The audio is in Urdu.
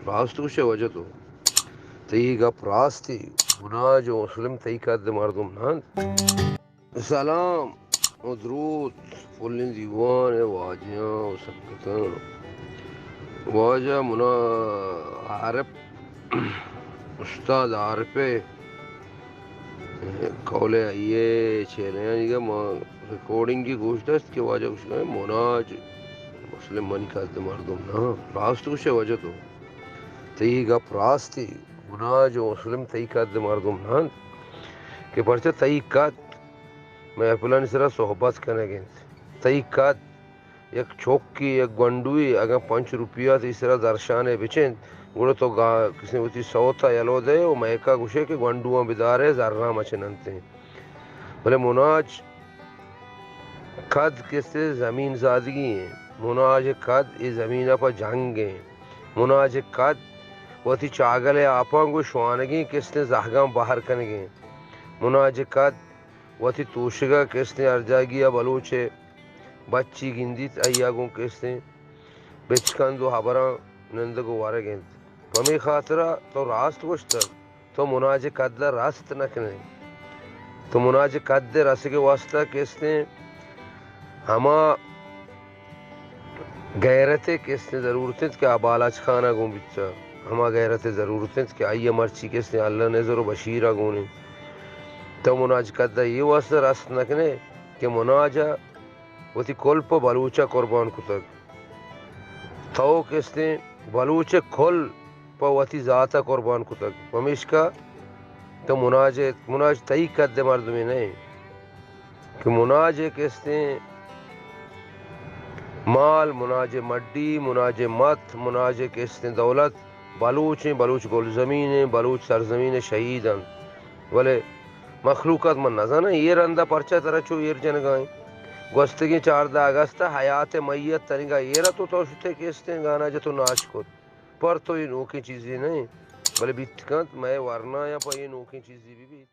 راست وش وجهته تيجا براستي مناج ومسلم تيكاد مردم نان سلام ودرود فلين ديوان واجيا وسكتان واجا منا عارف استاد عارفه کولے یہ چیلے ہیں کہ ریکارڈنگ کی گوشت است کہ واجہ کچھ ہے مناج مسلم منی کہتے مردم نا راست کچھ ہے وجہ تو تی گپ راستی مناج مسلم تی کہتے مردم نا کہ پرچہ تی کت میں پلان سرا صحبت کرنے گئے تی کت یک چوکی یک گنڈوی اگر 5 روپیہ تیسرا درشانے بچیں گوڑے تو کسی نے ہوتی سوتا یلو دے و میکا گوشے کہ گنڈوان بدارے ذرہ مچننتے ہیں بلے مناج قد کسے زمین زادگی ہیں مناج قد یہ زمینہ پا جنگ ہیں مناج قد وہتی چاگلے آپاں کو شوانگی کس نے زہگاں باہر کنگیں مناج قد وہتی توشگا کس نے ارجاگیا بلوچے بچی گندیت ایاگوں کس نے بچکن دو حبران نندگو وارگیں پمی خاطرہ تو راست گوشتر تو مناج قد راست نکنے تو مناج قد رس کے واسطہ کس نے ہما غیرت کس نے ضرورتیں کہ آبالاچ خانہ گون بچا ہما غیرت ضرورتیں کہ آئیے مرچی کس نے اللہ نظر و بشیرہ گونے تو مناج قد یہ واسطہ راست نکنے کہ مناجہ وہتی کل پا بلوچہ قربان کتگ تو کس نے بلوچہ کل پا وہتی ذاتہ قربان کتگ پمیش کا تو مناج تئی قد مردمی نہیں کہ مناج کس نے مال مناج مڈی مناج مت مناج کس نے دولت بلوچ ہیں بلوچ گل زمین ہیں بلوچ سرزمین شہید ہیں بلے مخلوقات من نظر یہ رندہ پرچہ طرح چو یہ جنگائیں گوستگی 14 اگست حیات میت تنگا یہ رہ تو شتے کس نے گانا جو تو ناچ کت پر تو یہ نوکی چیزیں نہیں بلے بیت کانت میں ورنہ یا پا یہ نوکی چیزیں بھی